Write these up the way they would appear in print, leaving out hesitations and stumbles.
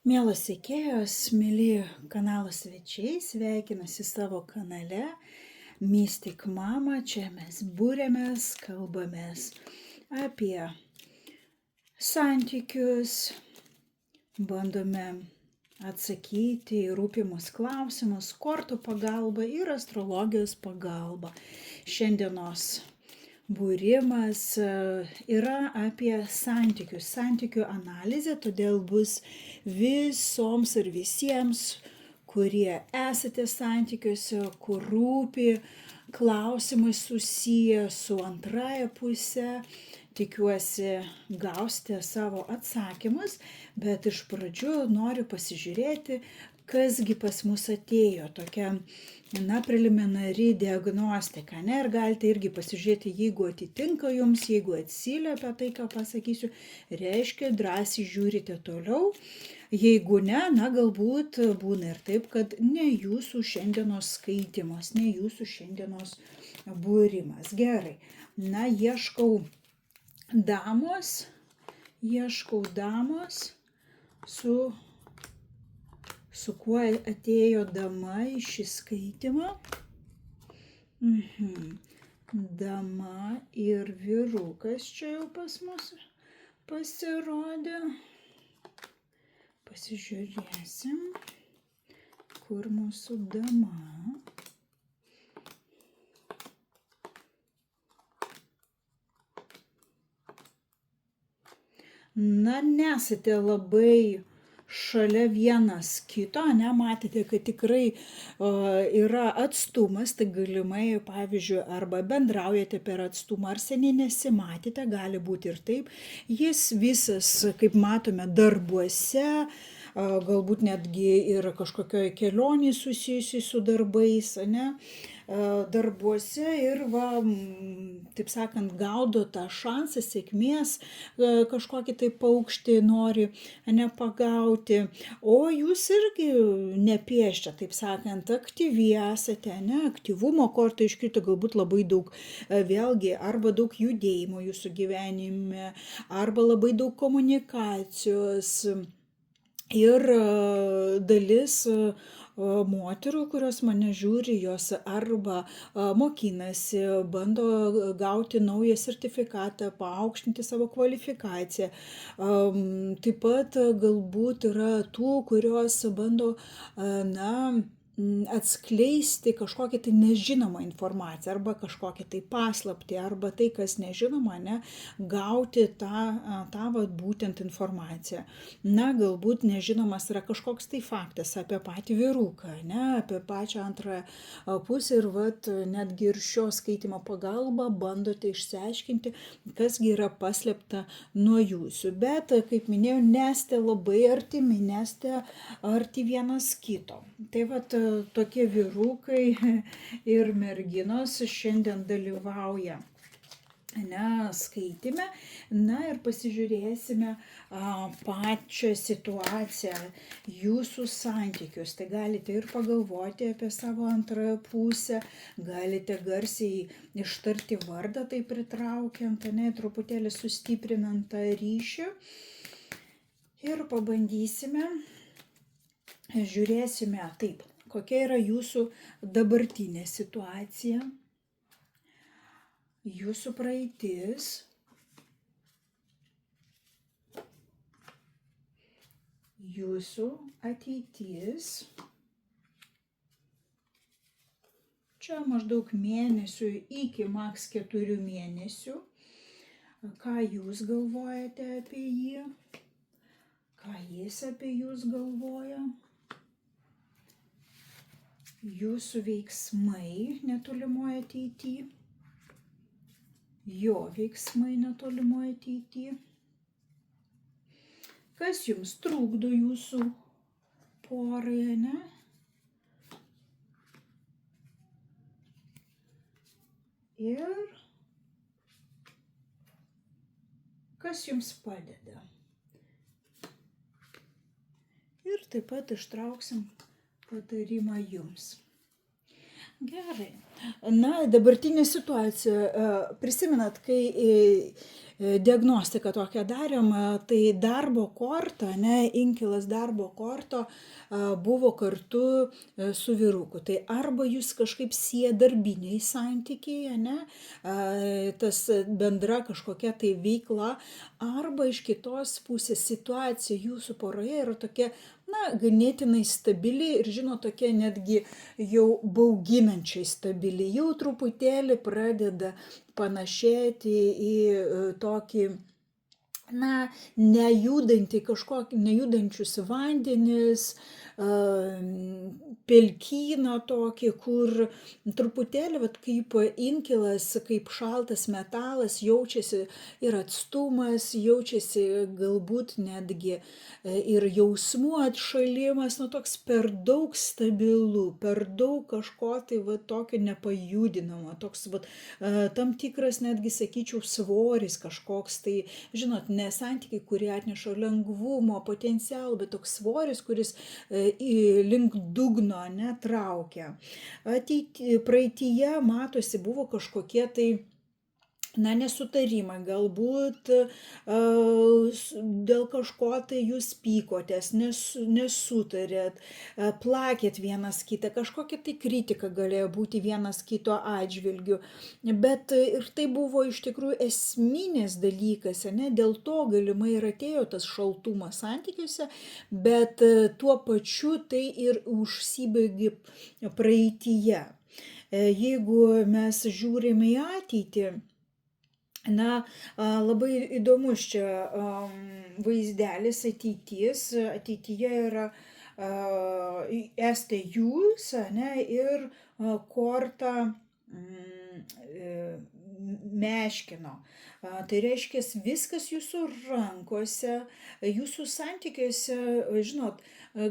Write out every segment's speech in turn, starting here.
Mielos sekėjos, mėly kanalo svečiai, sveikinasi savo kanale Mystic Mama. Čia mes būrėmės, kalbamės apie santykius, bandome atsakyti į rūpimus klausimus kortų pagalba ir astrologijos pagalba. Šiandienos būrimas yra apie santykius, santykių analizė, todėl bus visoms ir visiems, kurie esate santykiuose, kur rūpi klausimai susiję su antraja pusė. Tikiuosi gausite savo atsakymus, bet iš pradžių noriu pasižiūrėti, kasgi pas mus atėjo tokia preliminari diagnostika, ir galite irgi pasižiūrėti, jeigu atitinka jums, jeigu atsiliepia tai, ką pasakysiu, reiškia drąsiai žiūrite toliau, jeigu ne, galbūt būna ir taip, kad ne jūsų šiandienos skaitimas, ne jūsų šiandienos būrimas. Gerai, ieškau damos, su kuo atėjo dama į šį skaitimą. Dama ir vyrukas čia jau pas mus pasirodė. Pasižiūrėsim, kur mūsų dama. Nesate labai šalia vienas kito, matėte, kad tikrai yra atstumas, tai galimai, pavyzdžiui, arba bendraujate per atstumą, ar seniai nesimatėte, gali būti ir taip. Jis visas, kaip matome, darbuose, galbūt netgi ir kažkokioj kelionėje susijusi su darbais, darbuose ir taip sakant, gaudo tą šansą sėkmės, kažkokį tai paukštį nori pagauti, o jūs irgi nepieščia, taip sakant, aktyvi esate, aktyvumo korta iškrito, galbūt labai daug, vėlgi, arba daug judėjimo jūsų gyvenime, arba labai daug komunikacijos. Ir dalis moterų, kurios mane žiūri, jos arba mokinasi, bando gauti naują sertifikatą, paaukštinti savo kvalifikaciją. Taip pat galbūt yra tų, kurios bando atskleisti kažkokią tai nežinomą informaciją, arba kažkokią tai paslaptį, arba tai, kas nežinoma, gauti tą būtent informaciją. Galbūt nežinomas yra kažkoks tai faktas apie patį vyruką, apie pačią antrąją pusę ir netgi ir šio skaitimo pagalba bandote išsiaiškinti, kasgi yra paslėpta nuo jūsų. Bet, kaip minėjau, nesate labai artimi, nesate arti vienas kito. Tai tokie vyrukai ir merginos šiandien dalyvauja skaitime, ir pasižiūrėsime pačią situaciją, jūsų santykius. Tai galite ir pagalvoti apie savo antrąją pusę, galite garsiai ištarti vardą, tai pritraukiant, truputėlį sustiprinant tą ryšį. Ir pabandysime, žiūrėsime taip, kokia yra jūsų dabartinė situacija, jūsų praeitis, jūsų ateitis. Čia maždaug mėnesių iki maks 4 mėnesių. Ką jūs galvojate apie jį, ką jis apie jūs galvoja. Jūsų veiksmai netolimoje ateityje, jo veiksmai netolimoje ateityje. Kas jums trukdo jūsų porai, Ir kas jums padeda. Ir taip pat ištrauksim patarimą jums. Gerai, Na, dabartinė situacija, prisimenat, kai diagnostiką tokią darėm, tai darbo korta, ne, inkilas darbo korto buvo kartu su vyruku. Tai arba jūs kažkaip sieja darbiniai santykiai, ne, tas bendra kažkokia tai veikla, arba iš kitos pusės situacija jūsų poroje yra tokia, na, ganėtinai stabili ir, žinot, tokia netgi jau bauginančiai stabili, jau truputėlį pradeda panašėti į tokį, na, nejudančius vandenis, pelkyną tokį, kur truputėlį, vat, kaip inkilas, kaip šaltas metalas, jaučiasi ir atstumas, jaučiasi galbūt netgi ir jausmų atšalimas, nu toks per daug stabilu, per daug kažko tai va tokio nepajudinamo, toks va tam tikras netgi, sakyčiau, svoris kažkoks tai, žinot, ne santykiai, kurie atneša lengvumo, potencialą, bet toks svoris, kuris link dugno netraukia. Praeityje matosi buvo kažkokie tai, na, nesutarimai, galbūt dėl kažko tai jūs pykotės, nesutarėt, plakėt vienas kitą, kažkokia tai kritika galėjo būti vienas kito atžvilgiu, bet ir tai buvo iš tikrųjų esminis dalykas, ne, dėl to galimai ir atėjo tas šaltumas santykiuose, bet tuo pačiu tai ir užsibaigė praeityje. Jeigu mes žiūrime į ateitį, na, labai įdomus čia vaizdelis ateities. Ateityje yra esate jūs, ne, ir korta meškino. Tai reiškia, viskas jūsų rankose, jūsų santykiuose, žinot,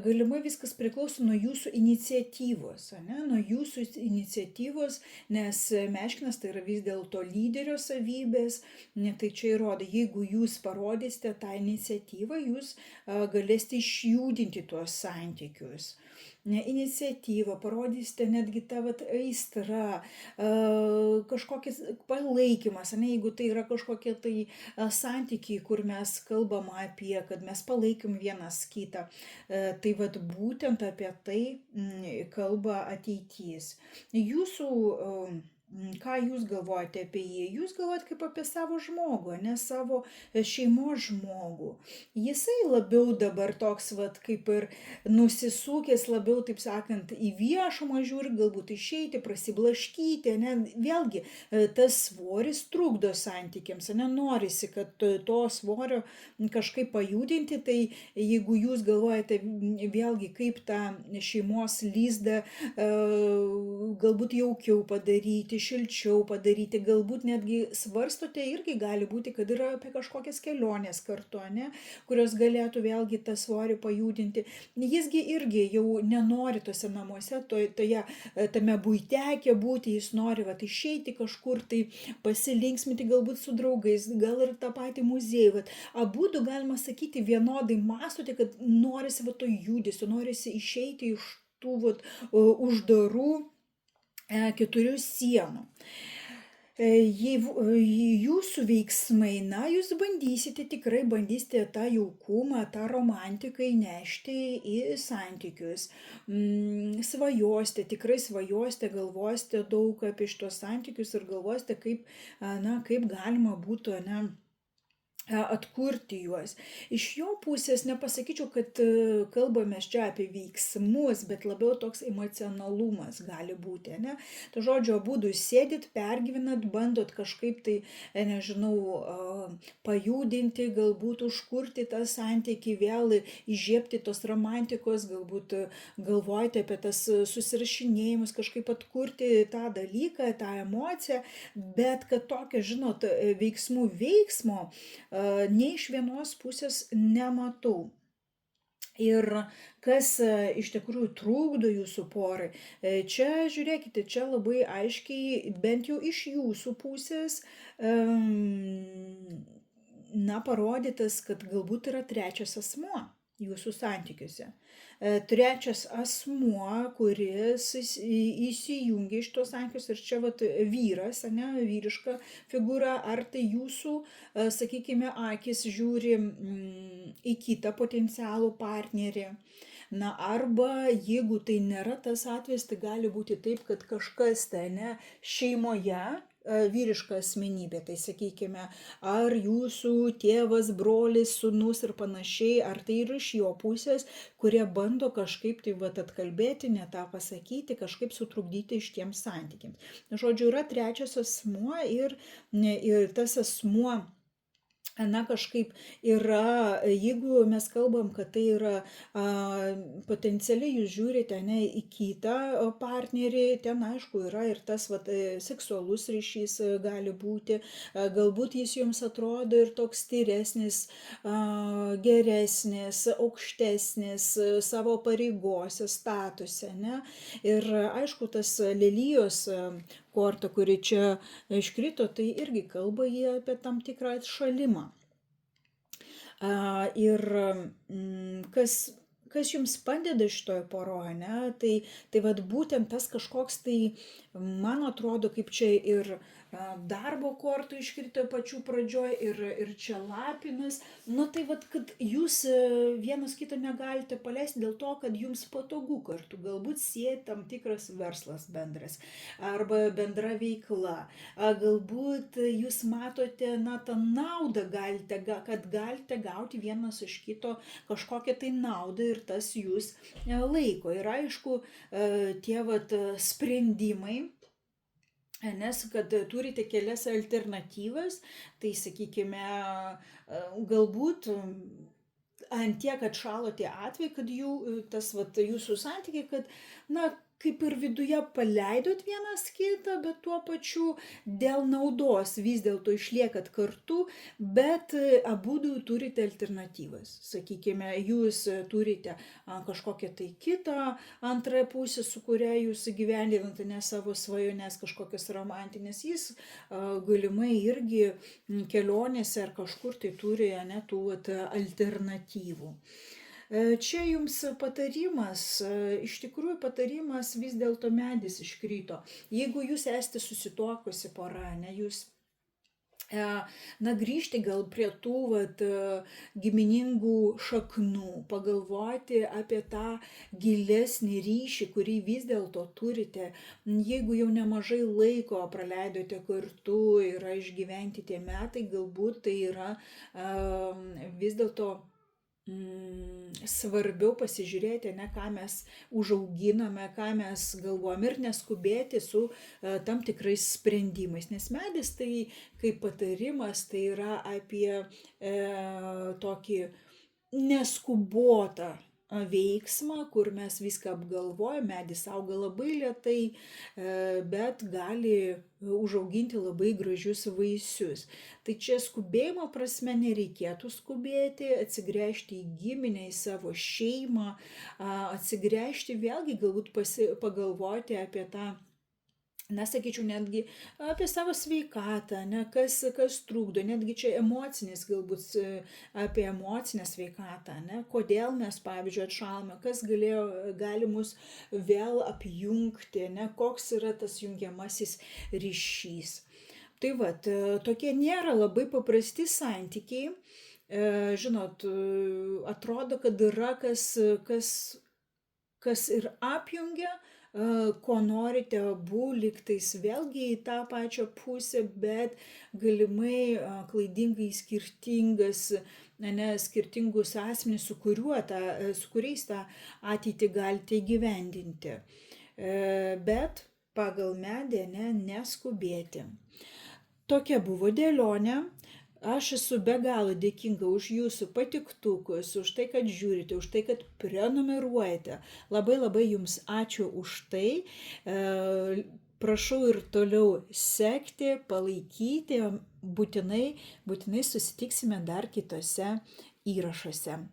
galimai viskas priklauso nuo jūsų iniciatyvos, ne? Nuo jūsų iniciatyvos, nes meškinas tai yra vis dėlto lyderio savybės, ne, tai čia įrodo, jeigu jūs parodysite tą iniciatyvą, jūs galėsite išjudinti tuos santykius. Iniciatyvą, parodysite netgi tą vat aistrą, kažkokis palaikymas, ne, jeigu tai yra kažkokie tai santykiai, kur mes kalbam apie, kad mes palaikom vienas kitą, tai vat būtent apie tai kalba ateitys. Jūsų ką jūs galvojate apie jį? Jūs galvojate kaip apie savo žmogų, ne savo šeimos žmogų. Jisai labiau dabar toks, vat, kaip ir nusisukęs, labiau, taip sakant, į viešumą žiūri, galbūt išeiti, prasiblaškyti, ne? Vėlgi, tas svoris trukdo santykiams, nenorisi, kad to svorio kažkaip pajudinti, tai jeigu jūs galvojate vėlgi, kaip tą šeimos lizdą galbūt jaukiau padaryti, šilčiau padaryti, galbūt netgi svarstote, irgi gali būti, kad yra apie kažkokias kelionės kartu, ne, kurios galėtų vėlgi tą svorį pajudinti. Jisgi irgi jau nenori tose namuose, tame buitekė būti, jis nori vat, išeiti kažkur, tai pasilinksminti galbūt su draugais, gal ir tą patį muziejų. Vat, abudu, galima sakyti, vienodai mąstote, kad norisi vat, to judesio, norisi išeiti iš tų vat, uždarų keturių sienų. Jūsų veiksmai, na, jūs tikrai bandysite tą jaukumą, tą romantiką įnešti į santykius. Svajosite, tikrai svajosite, galvosite daug apie šitos santykius ir galvosite, kaip galima būtų, ne, atkurti juos. Iš jo pusės nepasakyčiau, kad kalbame čia apie veiksmus, bet labiau toks emocionalumas gali būti, ne? Tai žodžiu, abudu sėdit, pergyvenat, bandot kažkaip tai, nežinau, pajudinti, galbūt užkurti tą santykį, vėl įžiebti tos romantikos, galbūt galvojate apie tas susirašinėjimus, kažkaip atkurti tą dalyką, tą emociją, bet kad tokio, žinot, veiksmo nei iš vienos pusės nematau. Ir kas iš tikrųjų trukdo jūsų porai, čia žiūrėkite, čia labai aiškiai, bent jau iš jūsų pusės, na, parodytas, kad galbūt yra trečias asmuo. jūsų santykiuose. Trečias asmuo, kuris įsijungia iš tos santykius, ir čia vat vyras, ane, vyriška figūra, ar tai jūsų, sakykime, akis žiūri į kitą potencialų partnerį. Na, arba jeigu tai nėra tas atvejis, tai gali būti taip, kad kažkas tai, ne, šeimoje, vyriška asmenybė, tai sakykime, ar jūsų tėvas, brolis, sūnus ir panašiai, ar tai ir iš jo pusės, kurie bando kažkaip tai vat atkalbėti, ne tą pasakyti, kažkaip sutrukdyti šitiems santykiams. Žodžiu, yra trečias asmuo ir tas asmuo, na, kažkaip yra, jeigu mes kalbam, kad tai yra potencialiai jūs žiūrite, ne, į kitą partnerį, ten aišku yra ir tas vat, seksualus ryšys gali būti, galbūt jis jums atrodo ir toks tyresnis, geresnis, aukštesnis savo pareigose, statuse, ne? Ir aišku, tas lelijos korta, kuri čia iškrito, tai irgi kalba jie apie tam tikrą atšalimą. Ir kas jums padeda šitoje poroje, ne? Tai vat būtent tas kažkoks tai, man atrodo, kaip čia ir darbo kortų iškrito pačių pradžioj ir čia lapinas, nu tai vat, kad jūs vienas kito negalite paleisti dėl to, kad jums patogu kartu, galbūt sieja tam tikras verslas bendras arba bendra veikla, galbūt jūs matote, na, tą naudą kad galite gauti vienas iš kito kažkokią tai naudą ir tas jūs laiko. Ir aišku, tie vat sprendimai, nes kad turite kelias alternatyvas, tai sakykime, galbūt ant tiek atšalo tie atvejai, kad tas vat jūsų santykiai, kad, na, kaip ir viduje paleidot vienas kitą, bet tuo pačiu dėl naudos vis dėlto išliekat kartu, bet abudu turite alternatyvas. Sakykime, jūs turite kažkokią tai kitą antrąją pusę, su kuria jūs įgyvendinate ne savo svajones kažkokias romantinės, jis galimai irgi kelionėse ar kažkur tai turi, ne, tų alternatyvų. Čia jums patarimas, iš tikrųjų patarimas vis dėlto medis iškrito. Jeigu jūs esate susituokusi pora, ne, jūs, na, grįžti gal prie tų vat, giminingų šaknų, pagalvoti apie tą gilesnį ryšį, kurį vis dėlto turite. Jeigu jau nemažai laiko praleidote kartu, yra išgyventi tie metai, galbūt tai yra vis dėlto svarbiau pasižiūrėti, ne, ką mes užauginame, ką mes galvojame ir neskubėti su tam tikrais sprendimais. Nes medis tai kaip patarimas, tai yra apie tokį neskubotą veiksmą, kur mes viską apgalvojame, medis auga labai lėtai, bet gali užauginti labai gražius vaisius. Tai čia skubėjimo prasme nereikėtų skubėti, atsigręžti į giminę, į savo šeimą, atsigręžti vėlgi galbūt pagalvoti apie tą, na, sakyčiau, netgi apie savo sveikatą, ne, kas trukdo, netgi čia emocinis, galbūt apie emocinę sveikatą, ne, kodėl mes, pavyzdžiui, atšalame, kas gali mus vėl apjungti, ne, koks yra tas jungiamasis ryšys. Tai vat, tokie nėra labai paprasti santykiai, žinot, atrodo, kad yra kas ir apjungia, ko norite abu, lygtais vėlgi į tą pačią pusę, bet galimai klaidingai skirtingus asmenis, su kuriais tą ateitį galite įgyvendinti. Bet pagal medį, ne, neskubėti. Tokia buvo dėlionė. Aš esu be galo dėkinga už jūsų patiktukus, už tai, kad žiūrite, už tai, kad prenumeruojate. Labai labai jums ačiū už tai. Prašau ir toliau sekti, palaikyti. Būtinai susitiksime dar kitose įrašuose.